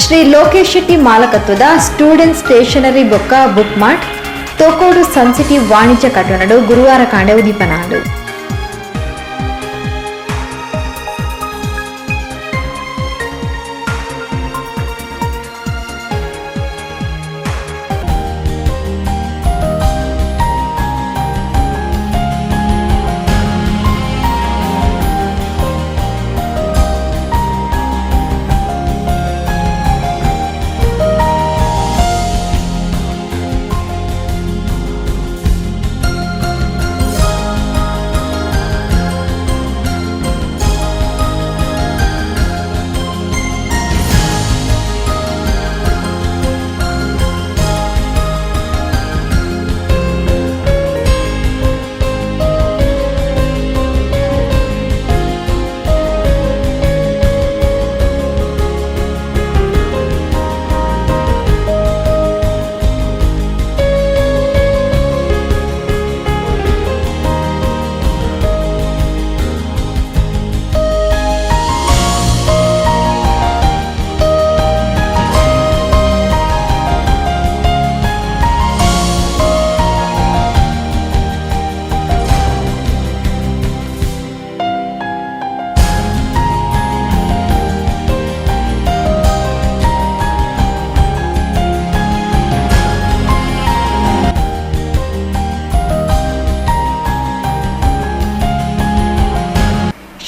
Shri Lokesh Shetty ಮಾಲಕತ್ವದ student stationery ಬೊಕ್ಕ book mart ತೋಕೋಡು Sun City ವಾಣಿಜ್ಯ ಕಟ್ಟಡ ಗುರುವಾರ ಕಾಂಡೆ ಉದೀಪನಾಡು.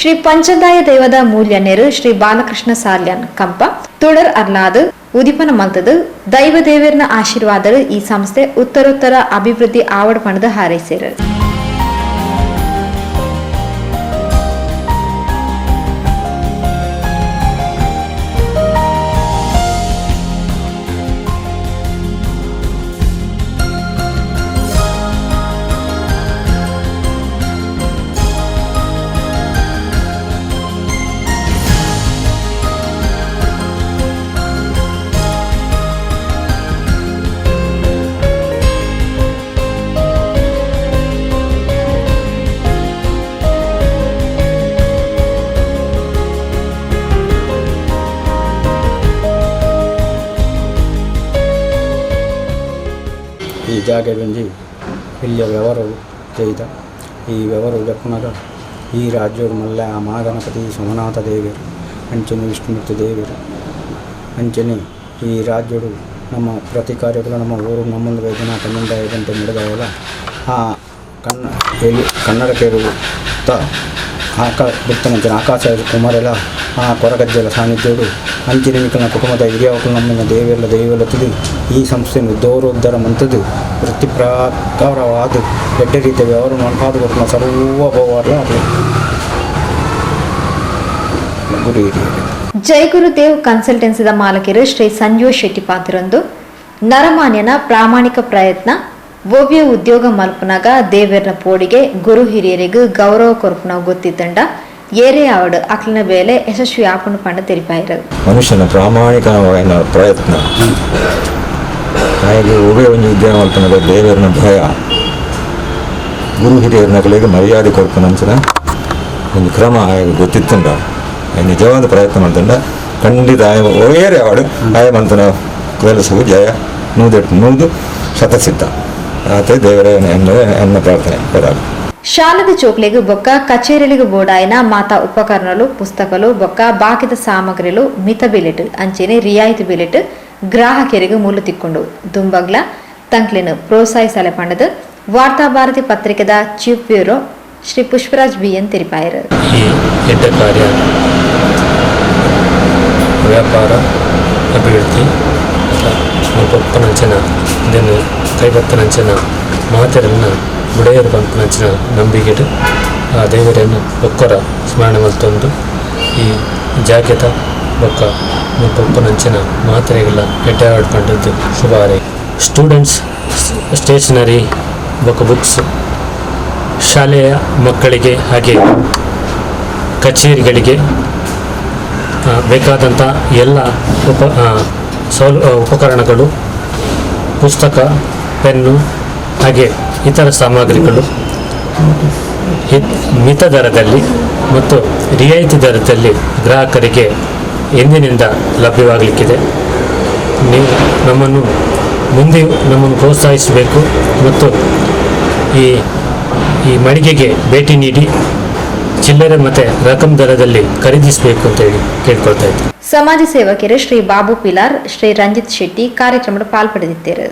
ಶ್ರೀ ಪಂಚದಾಯ ದೇವದ ಮೂಲ್ಯನೇರು ಶ್ರೀ ಬಾಲಕೃಷ್ಣ ಸಾಲ್ಯಾನ್ ಕಂಪ ತುಳರ್ ಅರ್ಲಾದು ಉದಿಪನ ಮಲ್ತದು ದೈವ ದೇವರನ ಆಶೀರ್ವಾದರು ಈ ಸಂಸ್ಥೆ ಉತ್ತರೋತ್ತರ ಅಭಿವೃದ್ಧಿ ಆವಡ್ ಪಣದ ಹಾರೈಸಿರು. ಈ ಜಾಗದಲ್ಲಿ ಇಲ್ಲಿಯ ವ್ಯವಹಾರವು ಜೈದ ಈ ವ್ಯವಹಾರವು ಜಪ್ಪನಾಗ ಈ ರಾಜ್ಯವರು ಮಲ್ಲ ಮಹಾಗಣಪತಿ ಸೋಮನಾಥ ದೇವರು ಅಂಚನೆ ವಿಷ್ಣುಮೂರ್ತಿ ದೇವರು ಅಂಚನೆ ಈ ರಾಜ್ಯಗಳು ನಮ್ಮ ಪ್ರತಿ ಕಾರ್ಯಗಳು ನಮ್ಮ ಊರು ನಮ್ಮೊಂದು ವೇದನ ತಮ್ಮಿಂದ ಇದಂತೆ ನಡೆದವಲ್ಲ ಆ ಕನ್ನಡ ಕೇರು ಬಿತ್ತನಂಚಿನ ಆಕಾಶ ಕುಮಾರೆಲ್ಲ ಆ ಕೊರಗಜ್ಜಲ ಸಾನ್ನಿಧ್ಯಗಳು ಅಂಚಿನ ಕುಟುಂಬದ ಹಿರಿಯ ಮಕ್ಕಳು ನಮ್ಮನ್ನು ದೈವೆಲ್ಲ ತಿಳಿ ಈ ಸಂಸ್ಥೆಯನ್ನು ಉದ್ಧಾರ ಮಂತದ್ದು ವೃತ್ತಿ ಪ್ರಕಾರವಾದ ಎಡ್ಡ ರೀತಿಯ ವ್ಯವಹಾರ ಮನಪಾದ ಕೊಟ್ಟು ಸರ್ವಭಾವಾರ ಗುರು ಹಿರಿಯರು. ಜೈ ಗುರುದೇವ್ ಕನ್ಸಲ್ಟೆನ್ಸಿದ ಮಾಲಕರು ಶ್ರೀ ಸಂಜೀವ್ ಶೆಟ್ಟಿ ಪಾತ್ರರೊಂದು ನರಮಾನ್ಯನ ಪ್ರಾಮಾಣಿಕ ಪ್ರಯತ್ನ ಓವ್ಯ ಉದ್ಯೋಗ ಮಲ್ಪನಾಗ ದೇವರನ ಪೋಡಿಗೆ ಗುರು ಹಿರಿಯರಿಗೂ ಗೌರವ ಕೊರಪನ ಗೊತ್ತಿತ್ತಂಡ ಏರೆ ಆವಡು ಅಕ್ಲಿನ ಬೇಲೆ ಯಶಸ್ವಿ ಆಪಣ ಪಂಡ ತೆರಿಪಾಯಿರು. ಮನುಷ್ಯನ ಪ್ರಾಮಾಣಿಕವಾದ ಪ್ರಯತ್ನ ಹಾಗೆ ಒಬ್ಬೇ ಒಂದು ಉದ್ಯೋಗ ಮಲ್ಪನಾಗ ದೇವರನ ಭಯ ಗುರು ಹಿರಿಯರನಗಳಿಗೆ ಮರ್ಯಾದೆ ಕೊಡ್ಪನಂಚಿನ ಒಂದು ಕ್ರಮ ಗೊತ್ತಿತ್ತಂಡ ನಿಜವಾದ ಪ್ರಯತ್ನ ಮಾಡ್ತಂಡ ಖಂಡಿತ ಏರೆ ಆವಡು ಆಯಮಂತನ ಕೆಲಸವು ಜಯ ನೂದು ಶತಸಿದ್ಧ ಆತ ದೇವರ ಎನ್ನ ಪ್ರಾರ್ಥನೆ ಪದಾಲು. ಶಾಲದ ಚೋಕ್ಲೆಗೂ ಬೊಕ್ಕ ಕಚೇರಿಲಿಗೂ ಬೋಡಾಯಿನ ಮಾತಾ ಉಪಕರಣలు ಪುಸ್ತಕలు ಬೊಕ್ಕ ಬಾಕಿದ ಸಾಮಗ್ರಿಲು ಮಿತ ಬೆಲೆಟ್ ಅಂಚೆನೆ ರಿಯಾಯಿತಿ ಬೆಲೆಟ್ ಗ್ರಾಹಕರಿಗೆ ಮೂಲ ತಿಕ್ಕೊಂಡು ದುಂಬಗ್ಲ ತಂಕ್ಲಿನ ಪ್ರೋತ್ಸಾಹಿಸಲೆ ಪಂಡದು ವಾರ್ತಾಭಾರತಿ ಪತ್ರಿಕೆದ chief bureau Shri Pushparaj BN ತೆರಿಪಾಯರು. ಈ ಎಡ್ಡ ಕಾರ್ಯ ವ್ಯಾಪಾರ ಅಭಿವೃದ್ಧಿ ಒಪ್ಪನಂಚಿನ ಇದನ್ನು ಕೈಬತ್ತನಂಚಿನ ಮಾತೆರನ್ನ ಬುಡೆಯರು ಪಂಪನಂಚಿನ ನಂಬಿಕೆಡು ಆ ದೇವರನ್ನು ಒಕ್ಕರ ಸ್ಮರಣೆ ಮಲ್ತೊಂದು ಈ ಜಾಗ್ಯತ ಬೊಕ್ಕ ಒಪ್ಪನಂಚಿನ ಮಾತ್ರೆಗಳ ಎಡ್ಡ ಆಡ್ಕೊಂಡದ್ದು ಶುಭ ಹಾರೈ. ಸ್ಟೂಡೆಂಟ್ಸ್ ಸ್ಟೇಷನರಿ ಬೊಕ್ಕ ಬುಕ್ಸ್ ಶಾಲೆಯ ಮಕ್ಕಳಿಗೆ ಹಾಗೆ ಕಚೇರಿಗಳಿಗೆ ಬೇಕಾದಂಥ ಎಲ್ಲ ಉಪಕರಣಗಳು, ಪುಸ್ತಕ, ಪೆನ್ನು ಹಾಗೆ ಇತರ ಸಾಮಗ್ರಿಗಳು ಮಿತ ದರದಲ್ಲಿ ಮತ್ತು ರಿಯಾಯಿತಿ ದರದಲ್ಲಿ ಗ್ರಾಹಕರಿಗೆ ಎಂದಿನಿಂದ ಲಭ್ಯವಾಗಲಿಕ್ಕಿದೆ. ನೀವು ನಮ್ಮನ್ನು ಮುಂದೆ ನಮ್ಮನ್ನು ಪ್ರೋತ್ಸಾಹಿಸಬೇಕು ಮತ್ತು ಈ ಮಳಿಗೆಗೆ ಭೇಟಿ ನೀಡಿ ಚಿಲ್ಲರೆ ಮತ್ತು ರಕಂ ದರದಲ್ಲಿ ಖರೀದಿಸಬೇಕು ಅಂತ ಹೇಳಿ ಕೇಳ್ಕೊಳ್ತಾ ಇದ್ದೀನಿ. ಸಮಾಜ ಸೇವಕರು ಶ್ರೀ ಬಾಬು ಪಿಲಾರ್, ಶ್ರೀ ರಂಜಿತ್ ಶೆಟ್ಟಿ ಕಾರ್ಯಕ್ರಮದ ಪಾಲ್ಪಡೆದಿದ್ದಾರೆ.